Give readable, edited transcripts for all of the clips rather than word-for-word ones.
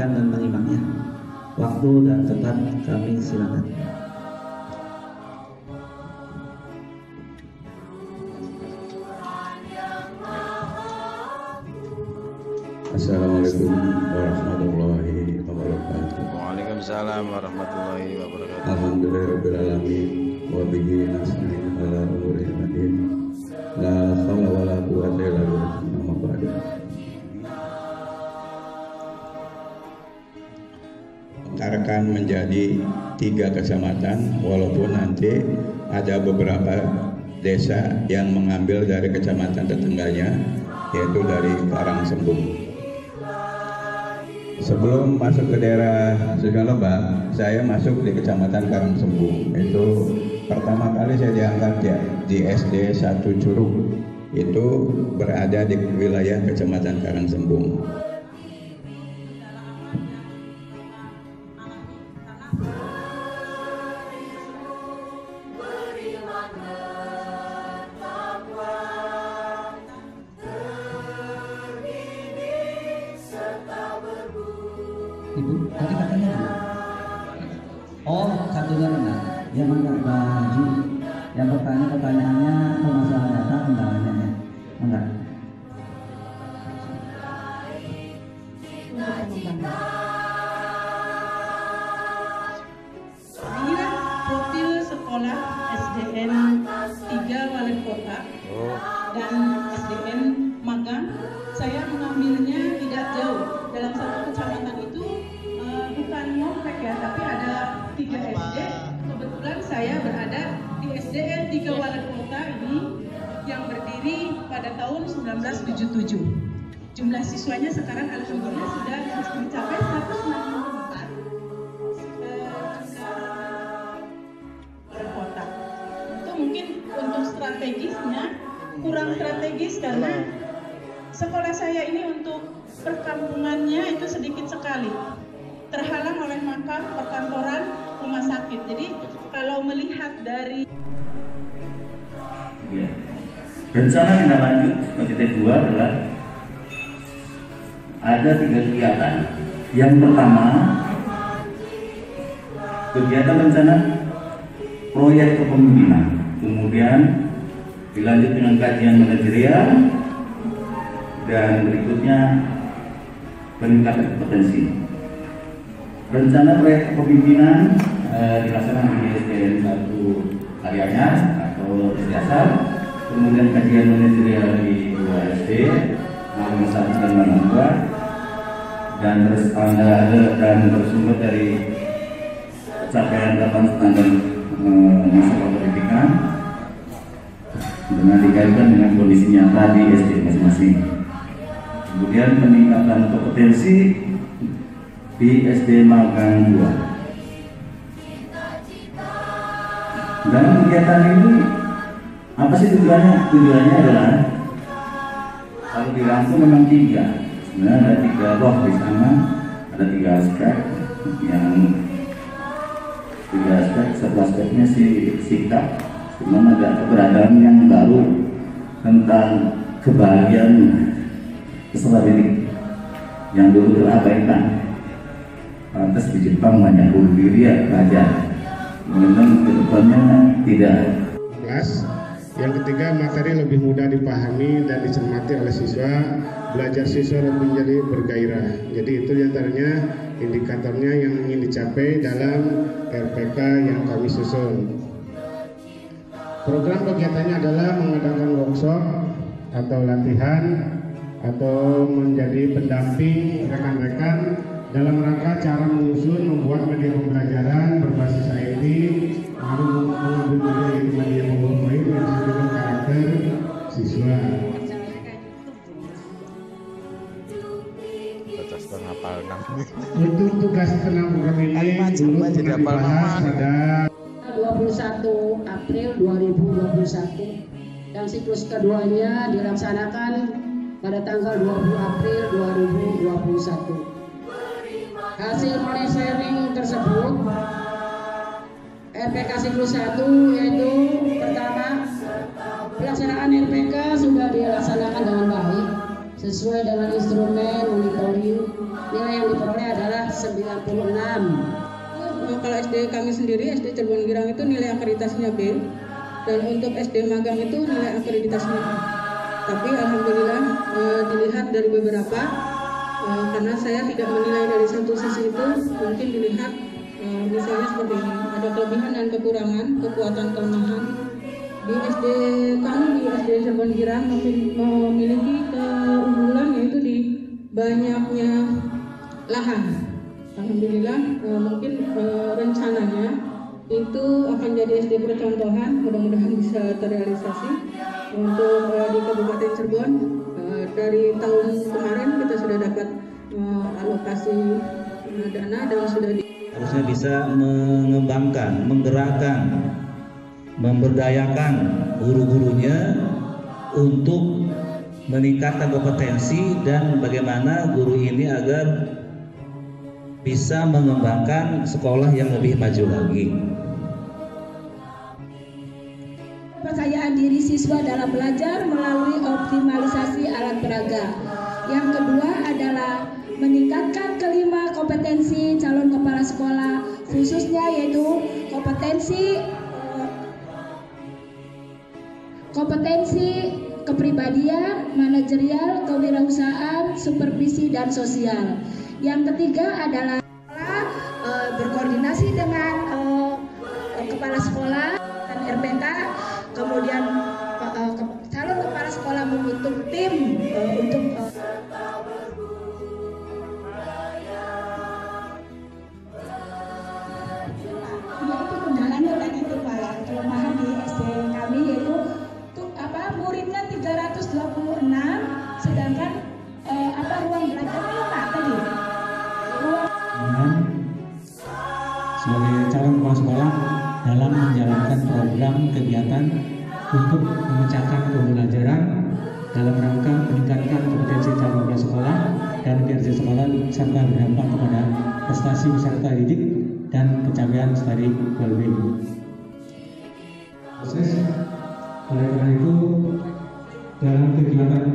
mendengarkan dan menyimaknya. Waktu dan tempat kami silakan. Assalamualaikum warahmatullahi wabarakatuh. Waalaikumsalam warahmatullahi wabarakatuh. Alhamdulillahirabbil wa bihi nasta'in ala umuri din. La haula wala quwwata illa billah. Amma ba'du. Tarkan menjadi 3 kecamatan, walaupun nanti ada beberapa desa yang mengambil dari kecamatan tetangganya, yaitu dari Karangsembung. Sebelum masuk ke daerah Sukalebak, saya masuk di kecamatan Karangsembung. Itu pertama kali saya diangkat ya di SD 1 Curug. Itu berada di wilayah kecamatan Karangsembung. Ibu, tadi katanya dua. Oh, satunya benar. Ya mangga Pak Haji. Yang pertanyaannya permasalahan data kendalanya ya. Mangga. Inilah profil sekolah SDN 3 Wali Kota dan SDN Magang. Saya mengambilnya tidak jauh. Dalam satu kecamatan itu bukan komplek ya, tapi ada 3 SD. Kebetulan saya berada di SDN 3 Wali Kota ini yang berdiri pada tahun 1977. Jumlah siswanya sekarang alhamdulillah sudah mencapai 164. Kota. Itu mungkin untuk strategisnya kurang strategis karena sekolah saya ini untuk perkampungannya itu sedikit sekali, terhalang oleh makam, perkantoran, rumah sakit. Jadi kalau melihat dari rencana tindak lanjut sebagai 2 adalah ada 3 kegiatan. Yang pertama, kegiatan rencana proyek kepemimpinan, kemudian dilanjut dengan kajian manajerial, dan berikutnya peningkatan kompetensi. Rencana proyek kepemimpinan dilaksanakan di SDN 1 Karyanyar atau Dasar, kemudian kajian manajerial di 2 SD, Mangun 1 dan Mangun 2, dan bersumber dari capaian 8 standar nasional pendidikan dengan dikaitkan dengan kondisi nyata di SD masing-masing. Kemudian peningkatan kompetensi di SD Magang 2. Dalam kegiatan ini apa sih tujuannya? Tujuannya adalah kalau dirangkum memang 3. Sebenarnya ada 3 roh di sana, ada 3 aspek. Yang 3 aspek, satu aspeknya sikap, cuman ada keberadaan yang baru tentang kebahagiaan peserta didik yang dulu terabaikan. Pantas di Jepang banyak bunuh diri ya pelajar. Memang kedepannya tidak. Yang ketiga, materi lebih mudah dipahami dan dicermati oleh siswa. Belajar siswa lebih menjadi bergairah. Jadi itu diantaranya indikatornya yang ingin dicapai dalam RPK yang kami susun. Program kegiatannya adalah mengadakan workshop atau latihan atau menjadi pendamping rekan-rekan dalam rangka cara menyusun membuat media pembelajaran berbasis IT, lalu mengambil media PowerPoint yang sesuai dengan karakter siswa. Untuk tugas program ini dulu pernah dibahas pada 21 April 2021 dan siklus keduanya dilaksanakan pada tanggal 20 April 2021. Hasil monitoring tersebut RPK siklus 1 yaitu pertama, pelaksanaan RPK sudah dilaksanakan dengan baik sesuai dengan instrumen monitoring nilai yang diperoleh adalah 96. Kalau SD kami sendiri, SD Cirebon Girang itu nilai akreditasinya B, dan untuk SD Magang itu nilai akreditasinya A. Tapi alhamdulillah dilihat dari beberapa, karena saya tidak menilai dari satu sisi itu, mungkin dilihat misalnya seperti ini, ada kelebihan dan kekurangan, kekuatan kelemahan. Di SD kami, di SD Cirebon Girang memiliki keunggulan yaitu di banyaknya lahan. Alhamdulillah, mungkin rencananya itu akan jadi SD percontohan, mudah-mudahan bisa terrealisasi untuk di Kabupaten Cirebon. Dari tahun kemarin kita sudah dapat alokasi dana dan sudah harusnya bisa mengembangkan, menggerakkan, memberdayakan guru-gurunya untuk meningkatkan kompetensi dan bagaimana guru ini agar bisa mengembangkan sekolah yang lebih maju lagi. Kepercayaan diri siswa dalam belajar melalui optimalisasi alat peraga. Yang kedua adalah meningkatkan kelima kompetensi calon kepala sekolah, khususnya yaitu kompetensi kepribadian, manajerial, kewirausahaan, supervisi, dan sosial. Yang ketiga adalah berkoordinasi dengan kepala sekolah dan RPK, kemudian calon kepala sekolah membentuk tim untuk yaitu kendalanya tadi itu Pak, kelemahan di SD kami yaitu muridnya 326, sedangkan ruang belajarnya Pak tadi. Sebagai calon kepala sekolah dalam menjalankan program kegiatan untuk memecahkan pembelajaran dalam rangka meningkatkan kompetensi calon kepala sekolah dan kinerja sekolah serta berdampak kepada prestasi peserta didik dan pencapaian study well-being. Proses oleh karena itu dalam kegiatan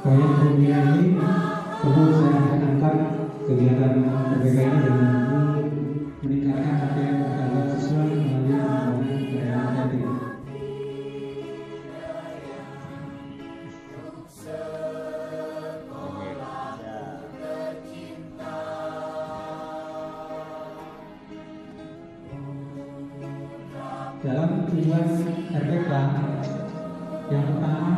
proyek pembinaan ini perlu saya angkat kegiatan RPK ini dengan meningkatkan capaian perkembangan siswa melalui pengembangan daerah kreatif. Dalam tujuan RPK yang pertama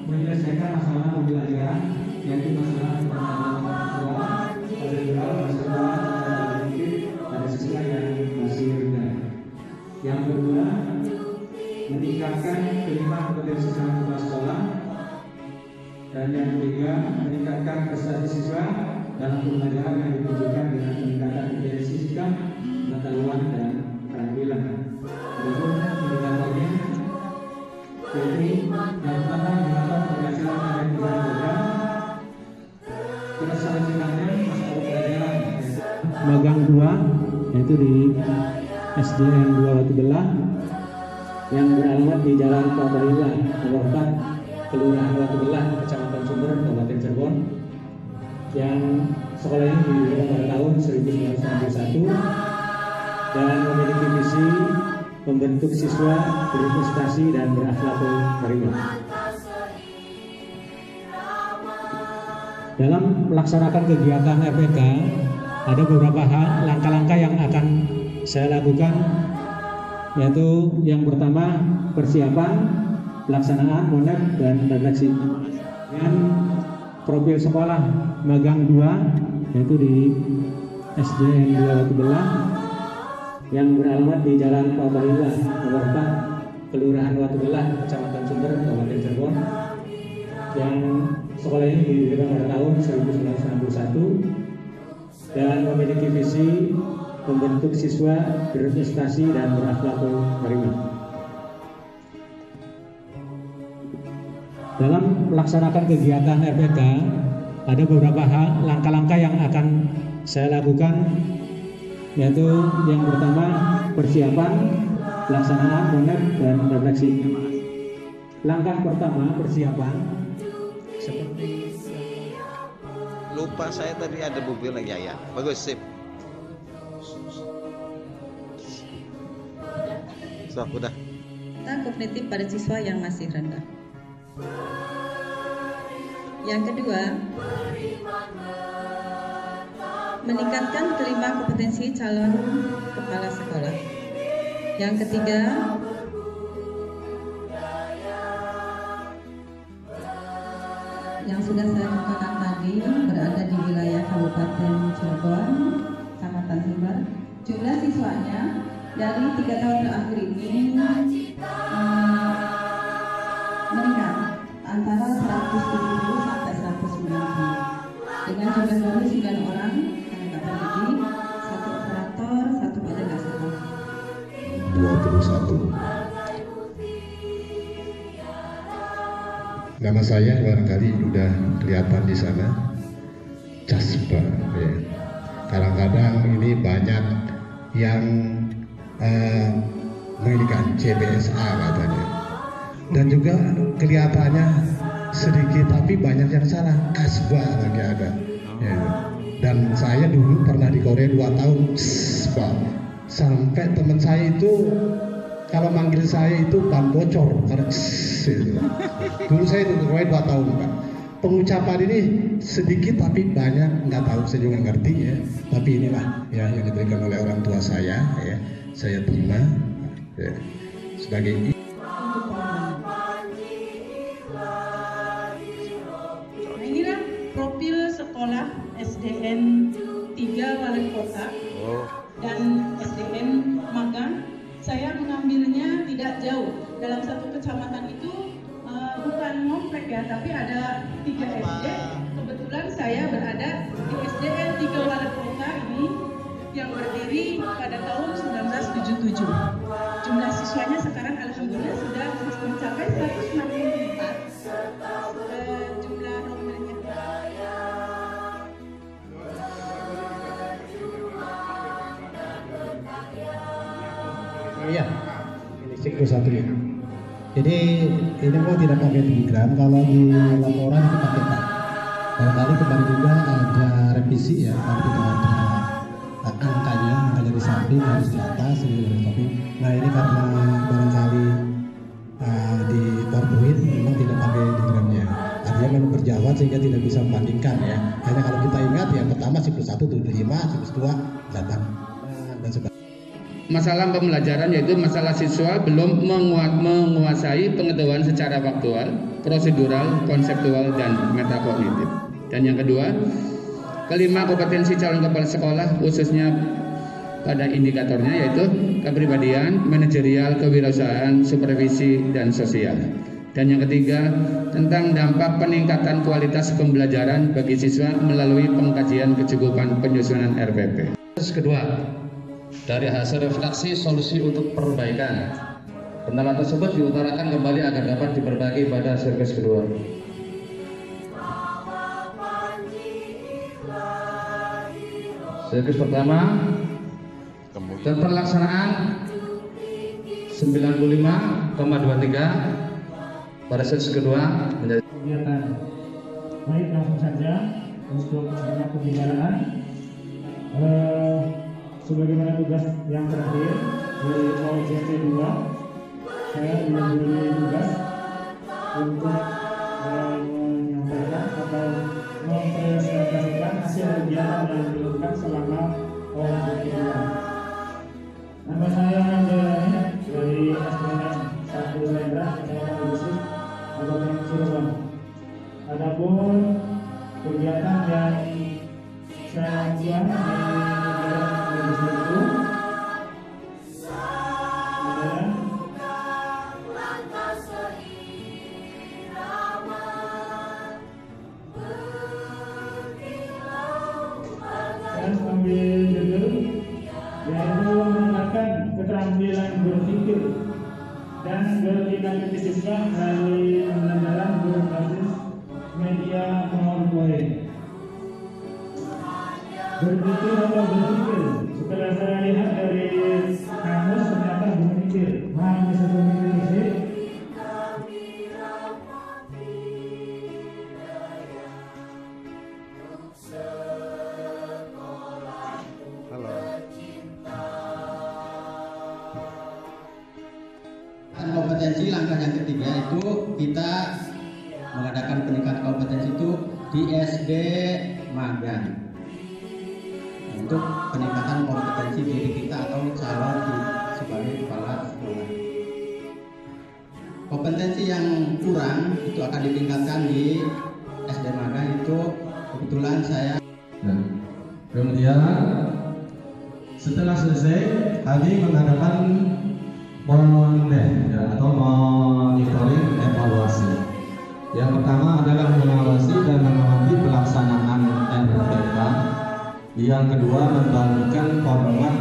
menyelesaikan masalah pembelajaran, yaitu masalah pengetahuan siswa, masalah pada siswa yang masih rendah. Yang kedua, meningkatkan kelima kompetensi calon kepala sekolah, dan yang ketiga, meningkatkan prestasi siswa dalam pembelajaran yang ditunjukkan dengan peningkatan kompetensi sikap, pengetahuan, dan keterampilan. Adapun indikatornya yaitu yang pertama indikator keberhasilan terhadap program, terus selanjutnya masalah pelajaran magang 2 yaitu di SDN 2 Watu Belah yang beralamat di Jalan Pabarila nomor 4 Kelurahan Watu Belah, Kecamatan Sumber, Kabupaten Cirebon, yang sekolah ini didirikan pada tahun 1991 dan memiliki visi membentuk siswa berprestasi dan berakhlakul karimah. Dalam melaksanakan kegiatan RPK, ada beberapa hal langkah-langkah yang akan saya lakukan, yaitu yang pertama persiapan, pelaksanaan, monet, dan refleksi. Dengan profil sekolah magang 2 yaitu di SDN 2 Watu Belah yang beralamat di Jalan Pabarila nomor 4 Kelurahan Watu Belah, Kecamatan Sumber, Kabupaten Cirebon, yang sekolah ini didirikan pada tahun 1991 dan memiliki visi membentuk siswa berprestasi dan berakhlakul karimah. Dalam melaksanakan kegiatan RPK, ada beberapa hal langkah-langkah yang akan saya lakukan, yaitu yang pertama persiapan, pelaksanaan, monet, dan refleksi. Langkah pertama persiapan seperti lupa saya tadi ada mobil lagi ya. Bagus, sip. So, udah. Kognitif pada siswa yang masih rendah. Yang kedua, meningkatkan kelima kompetensi calon kepala sekolah. Yang ketiga, yang sudah saya katakan tadi, berada di wilayah Kabupaten Cirebon, Kecamatan Sumber. Jumlah siswanya dari 3 tahun terakhir ini meningkat antara 170 sampai 190 dengan jumlah guru 9 orang, tenaga pendidik, 1 operator, 1 penjaga sekolah. 21. Nama saya barangkali sudah kelihatan di sana, Casper. Ya. Kadang-kadang ini banyak yang menginginkan CBSA katanya, dan juga kelihatannya sedikit tapi banyak yang salah, Kasba lagi ada. Ya. Dan saya dulu pernah di Korea 2 tahun, sampai teman saya itu kalau manggil saya itu ban bocor karena dulu saya itu Korea 2 tahun Pak. Pengucapan ini sedikit tapi banyak nggak tahu, saya juga ngerti ya. Tapi inilah ya yang diberikan oleh orang tua saya ya. Saya terima ya, sebagai inilah profil sekolah SDN 3 Wali Kota dan SDN Magang. Saya mengambilnya tidak jauh, dalam satu kecamatan itu bukan komplek ya, tapi ada 3 SD. Kebetulan saya berada di SDN 3 Wali Kota ini yang berdiri pada tahun 1977. Jumlah siswanya sekarang alhamdulillah sudah mencapai 164. Jumlah nominalnya. Iya, ini siklus 1 ya. Jadi ini mau tidak pakai Telegram, kalau di laporan itu pakai tak. Barangkali kemarin juga ada revisi ya, tapi tidak ada angkanya di samping, harus di atas gitu. Tapi nah ini karena barangkali di PowerPoint memang tidak pakai diagramnya, artinya memang berjawab sehingga tidak bisa membandingkan ya. Hanya kalau kita ingat yang pertama siklus 1 75, siklus 2 8 dan sebagainya. Masalah pembelajaran yaitu masalah siswa belum menguasai pengetahuan secara faktual, prosedural, konseptual, dan metakognitif. Dan yang kedua, kelima kompetensi calon kepala sekolah khususnya pada indikatornya yaitu kepribadian, manajerial, kewirausahaan, supervisi, dan sosial. Dan yang ketiga, tentang dampak peningkatan kualitas pembelajaran bagi siswa melalui pengkajian kecukupan penyusunan RPP. Kedua, dari hasil refleksi solusi untuk perbaikan, kendala tersebut diutarakan kembali agar dapat diperbaiki pada sirkus kedua. Sirkus pertama, keterlaksanaan 95,23, pada sirkus kedua menjadi kegiatan. Baik, langsung saja untuk pembicaraan. Sebagaimana tugas yang terakhir dari OJT 2, saya diberi tugas untuk menyampaikan atau mempresentasikan hasil kegiatan yang dilakukan selama OJT 2. Nama saya Anjani dari SDN 1 Lendra, Kecamatan Gresik, Kabupaten Cirebon. Adapun kegiatan yang saya lakukan yaitu meningkatkan keterampilan berpikir dan bertindak kritis siswa melalui pembelajaran berbasis media PowerPoint. Berpikir atau berpikir, setelah saya lihat dari kamus ternyata berpikir, hanya satu mikir. kompetensi langkah yang ketiga itu kita mengadakan peningkatan kompetensi itu di SD magang untuk peningkatan kompetensi diri kita atau calon sebagai kepala sekolah. Kompetensi yang kurang itu akan ditingkatkan di SD magang itu kebetulan saya. Nah, kemudian setelah selesai kami mengadakan atau monitoring evaluasi. Yang pertama adalah mengawasi dan mengamati pelaksanaan RPK. Yang kedua membagikan format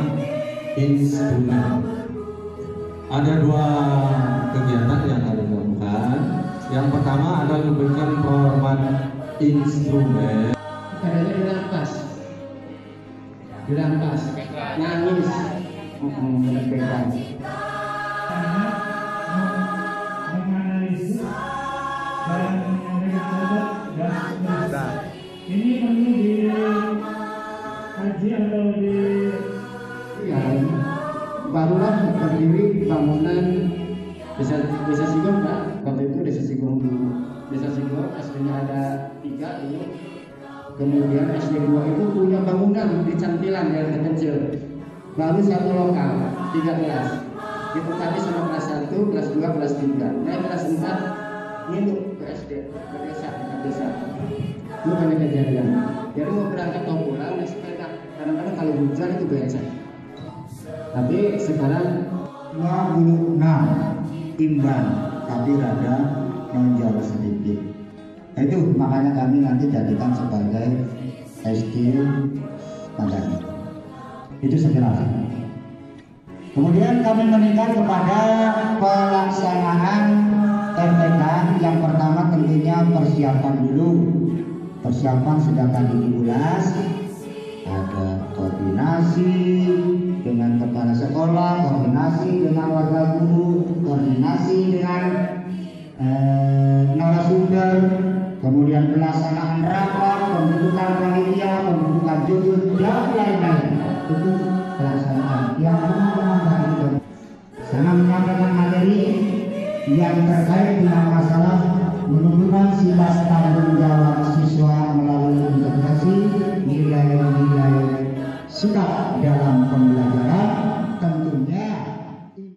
instrumen. Ada dua kegiatan yang kami lakukan. Yang pertama adalah memberikan format instrumen. Caranya dirampas, nangis, menegakkan. Menganalisis dan menyampaikan dan seterusnya. Ini perlu dikaji atau di barulah berdiri bangunan desa Sigong, Pak. Waktu itu desa Sigong SD-nya ada 3 dulu. Kemudian SD 2 itu punya bangunan di Cantilan yang kecil. Baru 1 lokal, 3 kelas. Ditempati sama kelas 1, kelas 2, kelas 3. Naik kelas 4 nginduk ke SD, ke desa. Itu banyak kejadian. Jadi mau berangkat mau pulang naik sepeda. Kadang-kadang kalau hujan itu becek. Tapi sekarang 26 imbang, tapi rada menonjol sedikit. Itu makanya kami nanti jadikan sebagai SD magang. Itu sekilas. Kemudian kami meningkat kepada pelaksanaan RPK. Yang pertama tentunya persiapan dulu. Persiapan sudah kami diulas. Ada koordinasi dengan kepala sekolah, koordinasi dengan warga guru, koordinasi dengan narasumber, kemudian pelaksanaan rapat, pembentukan panitia, pembentukan judul, dan lain-lain. Itu pelaksanaan yang teman-teman itu sangat menyampaikan materi yang terkait dengan masalah menentukan sifat tanggung jawab siswa.